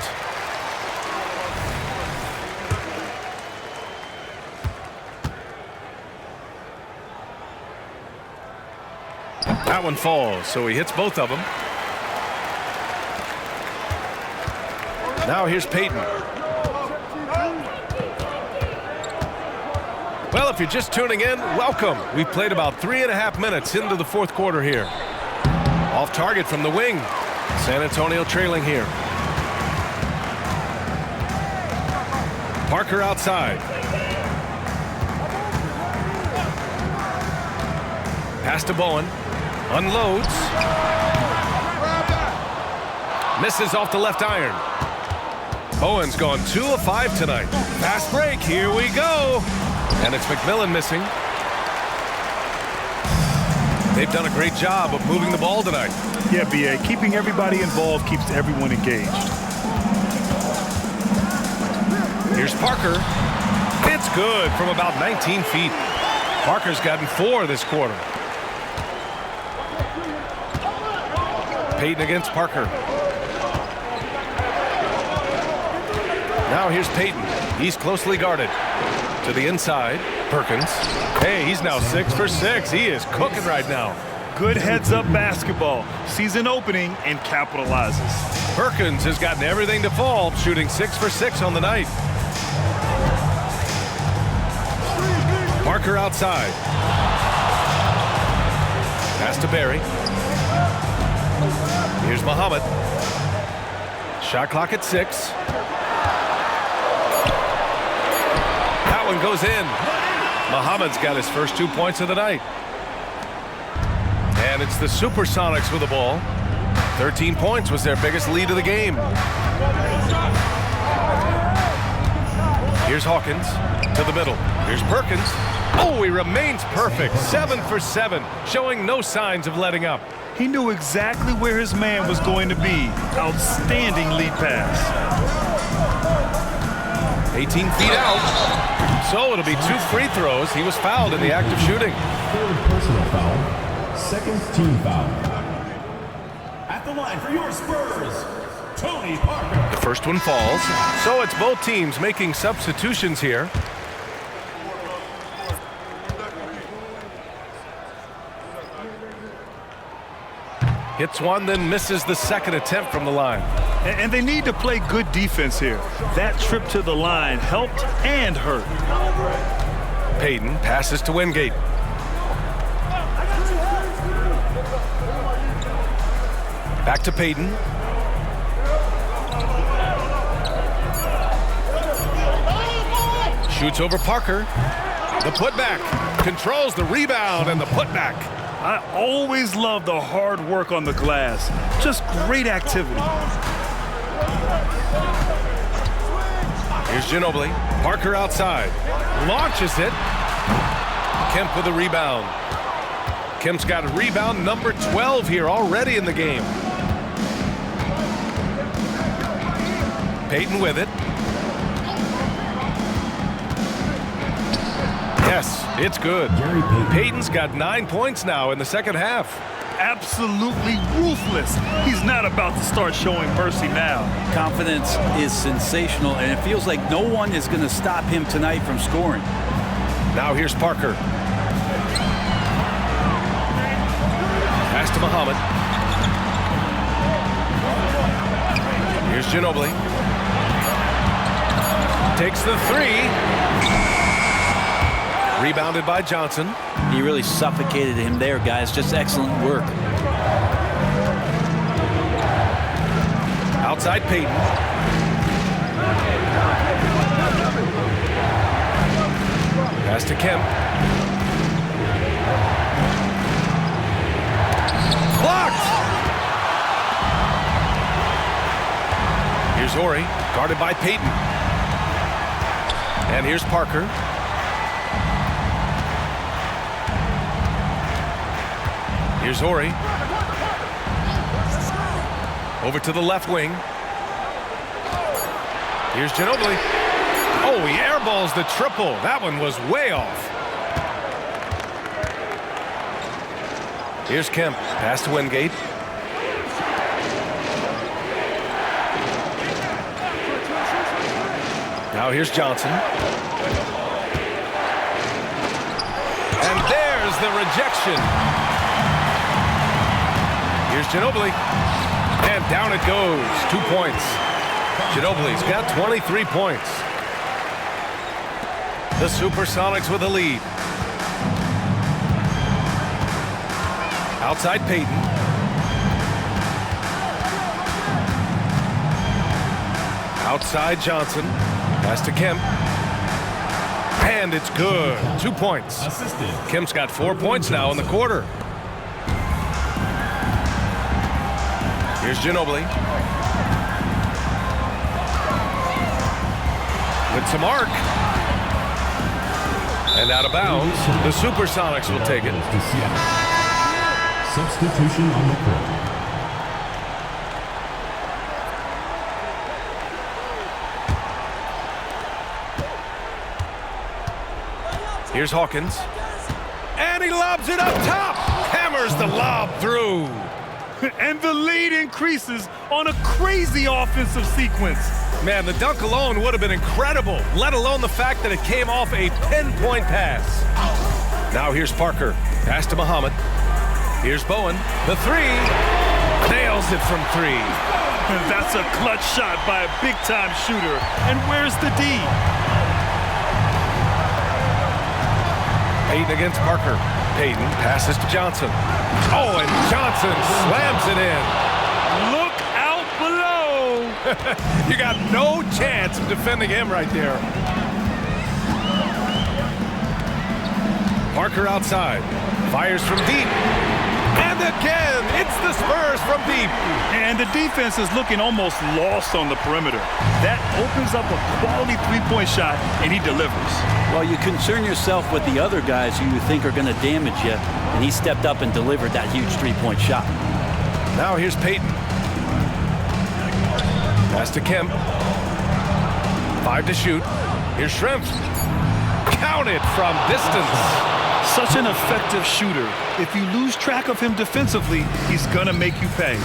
That one falls, so he hits both of them. Now here's Payton. Well, if you're just tuning in, welcome. We've played about 3.5 minutes into the fourth quarter here. Off target from the wing. San Antonio trailing here. Parker outside. Pass to Bowen. Unloads. Misses off the left iron. Bowen's gone 2 of 5 tonight. Fast break, here we go. And it's McMillan missing. They've done a great job of moving the ball tonight. Yeah, B.A., keeping everybody involved keeps everyone engaged. Here's Parker. It's good from about 19 feet. Parker's gotten 4 this quarter. Payton against Parker. Now here's Payton. He's closely guarded. To the inside, Perkins. Hey, he's now 6 for 6. He is cooking right now. Good heads-up basketball. Sees an opening and capitalizes. Perkins has gotten everything to fall, shooting 6 for 6 on the night. Parker outside. Pass to Barry. Here's Muhammad. Shot clock at 6. That one goes in. Muhammad's got his first 2 points of the night. And it's the SuperSonics with the ball. 13 points was their biggest lead of the game. Here's Hawkins to the middle. Here's Perkins. Oh, he remains perfect. 7 for 7, showing no signs of letting up. He knew exactly where his man was going to be. Outstanding lead pass. 18 feet out. So it'll be 2 free throws. He was fouled in the act of shooting. Third personal foul. Second team foul. At the line for your Spurs, Tony Parker. The first one falls. So it's both teams making substitutions here. Hits one, then misses the second attempt from the line. And they need to play good defense here. That trip to the line helped and hurt. Payton passes to Wingate. Back to Payton. Shoots over Parker. The putback. Controls the rebound and the putback. I always love the hard work on the glass. Just great activity. Here's Ginobili. Parker outside. Launches it. Kemp with a rebound. Kemp's got a rebound number 12 here already in the game. Payton with it. Yes, it's good. Payton's got 9 points now in the second half. Absolutely ruthless. He's not about to start showing mercy now. Confidence is sensational, and it feels like no one is going to stop him tonight from scoring. Now here's Parker. Pass to Muhammad. Here's Ginobili. Takes the 3. Rebounded by Johnson. He really suffocated him there, guys. Just excellent work. Outside Payton. Pass to Kemp. Blocked! Here's Horry, guarded by Payton. And here's Parker. Here's Horry. Over to the left wing. Here's Ginobili. Oh, he airballs the triple. That one was way off. Here's Kemp. Pass to Wingate. Now here's Johnson. And there's the rejection. Here's Ginobili. And down it goes. 2 points. Ginobili's got 23 points. The SuperSonics with a lead. Outside Payton. Outside Johnson. Pass to Kemp. And it's good. 2 points. Assisted. Kemp's got 4 points now in the quarter. Here's Ginobili. with some arc. And out of bounds, the SuperSonics will take it. Substitution on the court. Here's Hawkins. And he lobs it up top. Hammers the lob through. And the lead increases on a crazy offensive sequence. Man, the dunk alone would have been incredible, let alone the fact that it came off a pinpoint pass. Now here's Parker. Pass to Muhammad. Here's Bowen. The three. Nails it from three. And that's a clutch shot by a big-time shooter. And where's the D? Payton against Parker. Payton passes to Johnson. Oh, and Johnson slams it in. Look out below. You got no chance of defending him right there. Parker outside. Fires from deep. And again, it's the Spurs from deep. And the defense is looking almost lost on the perimeter. That opens up a quality three-point shot, and he delivers. Well, you concern yourself with the other guys who you think are going to damage you, and he stepped up and delivered that huge three-point shot. Now here's Payton. Pass to Kemp. 5 to shoot. Here's Shrimp. Count it from distance. Such an effective shooter. If you lose track of him defensively, he's gonna make you pay.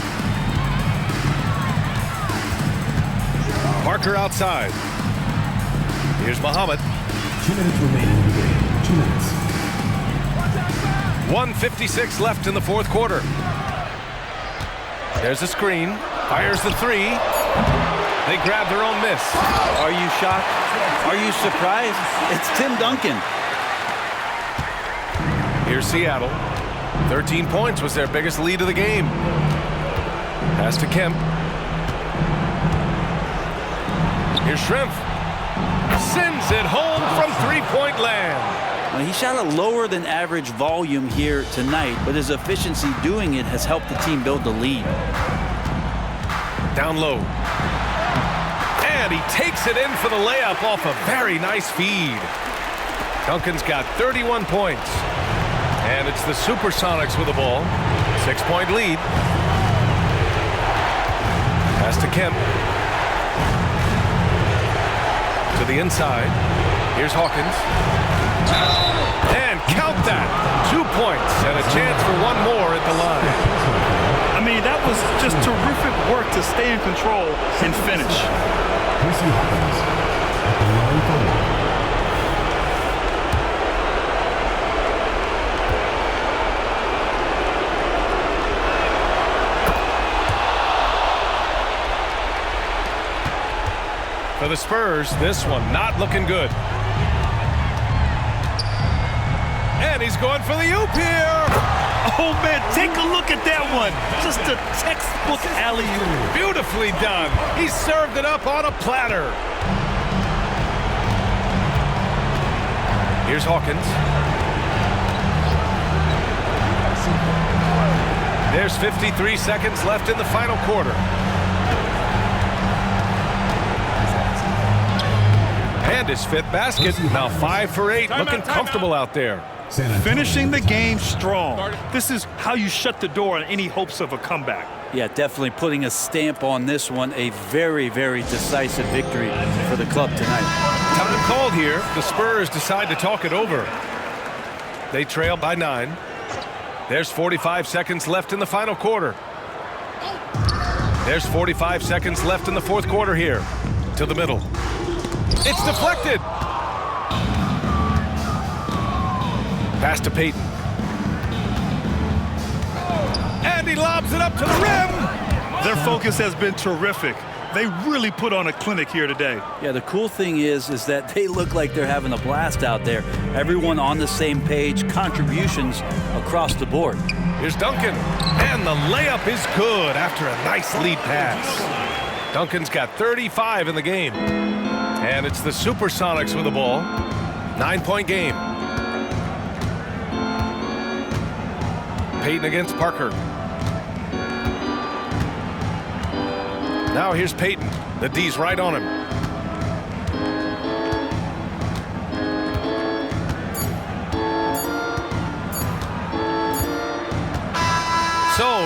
Parker outside. Here's Muhammad. 2 minutes remaining in the game. 2 minutes. 1:56 left in the fourth quarter. There's a screen. Fires the three. They grab their own miss. Are you shocked? Are you surprised? It's Tim Duncan. Here's Seattle. 13 points was their biggest lead of the game. Pass to Kemp. Here's Shrimp. Sends it home from three-point land. Well, he shot a lower than average volume here tonight, but his efficiency doing it has helped the team build the lead. Down low. And he takes it in for the layup off a very nice feed. Duncan's got 31 points. And it's the SuperSonics with the ball. 6-point lead. Pass to Kemp. To the inside. Here's Hawkins. And count that. 2 points and a chance for one more at the line. I mean, that was just terrific work to stay in control and finish. Hawkins at the line for one. For the Spurs, this one not looking good. And he's going for the oop here. Oh, man, take a look at that one. Just a textbook alley-oop. Beautifully done. He served it up on a platter. Here's Hawkins. There's 53 seconds left in the final quarter. And his fifth basket. Now 5 for 8. Looking comfortable out there. Finishing the game strong. This is how you shut the door on any hopes of a comeback. Yeah, definitely putting a stamp on this one. A very, very decisive victory for the club tonight. Time called here. The Spurs decide to talk it over. They trail by 9. There's 45 seconds left in the final quarter. There's 45 seconds left in the fourth quarter here. To the middle. It's deflected. Pass to Payton. And he lobs it up to the rim. Their focus has been terrific. They really put on a clinic here today. Yeah, the cool thing is that they look like they're having a blast out there. Everyone on the same page, contributions across the board. Here's Duncan. And the layup is good after a nice lead pass. Duncan's got 35 in the game. And it's the SuperSonics with the ball. 9-point game. Payton against Parker. Now here's Payton. The D's right on him.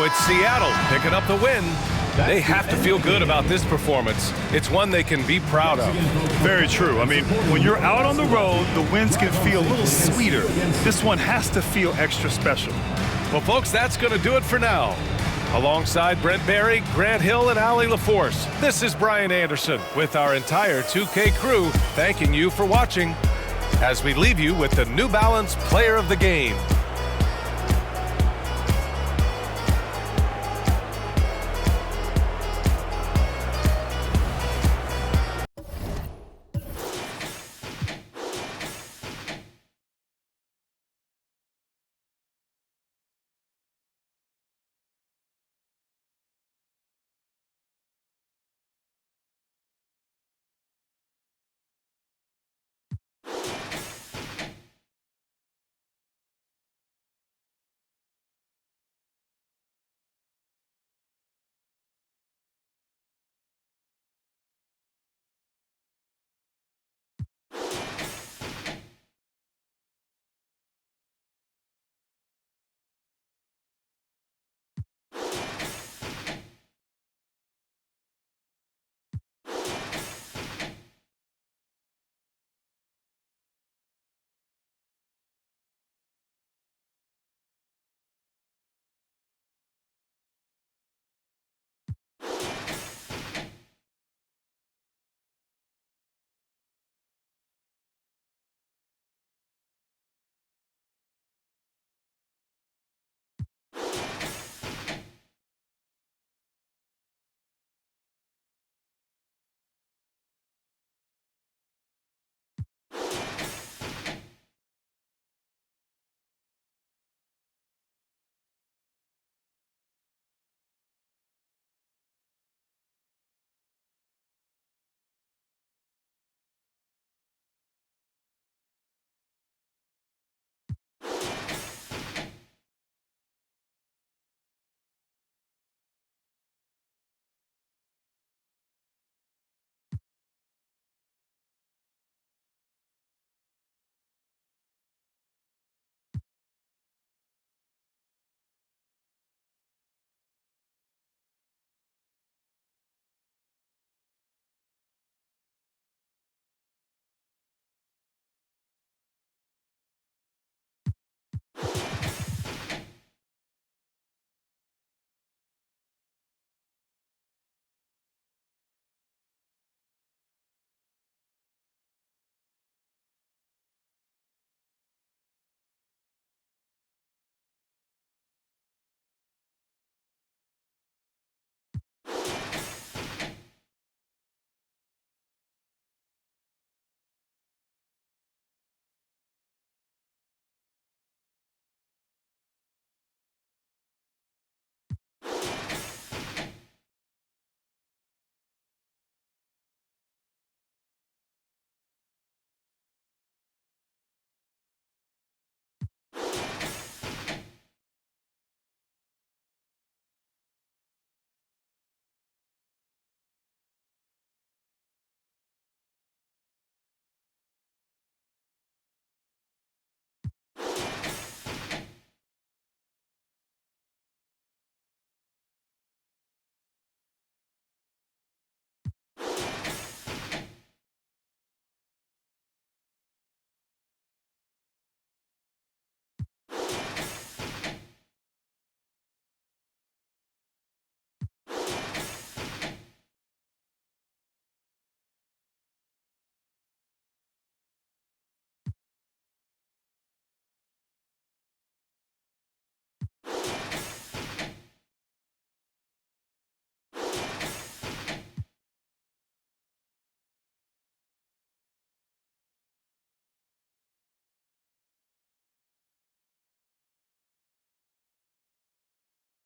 it's Seattle picking up the win. They have to feel good about this performance. It's one they can be proud of. Very true. I mean, when you're out on the road, the wins can feel a little sweeter. This one has to feel extra special. Well, folks, that's going to do it for now. Alongside Brent Barry, Grant Hill, and Allie LaForce, this is Brian Anderson with our entire 2K crew thanking you for watching as we leave you with the New Balance Player of the Game.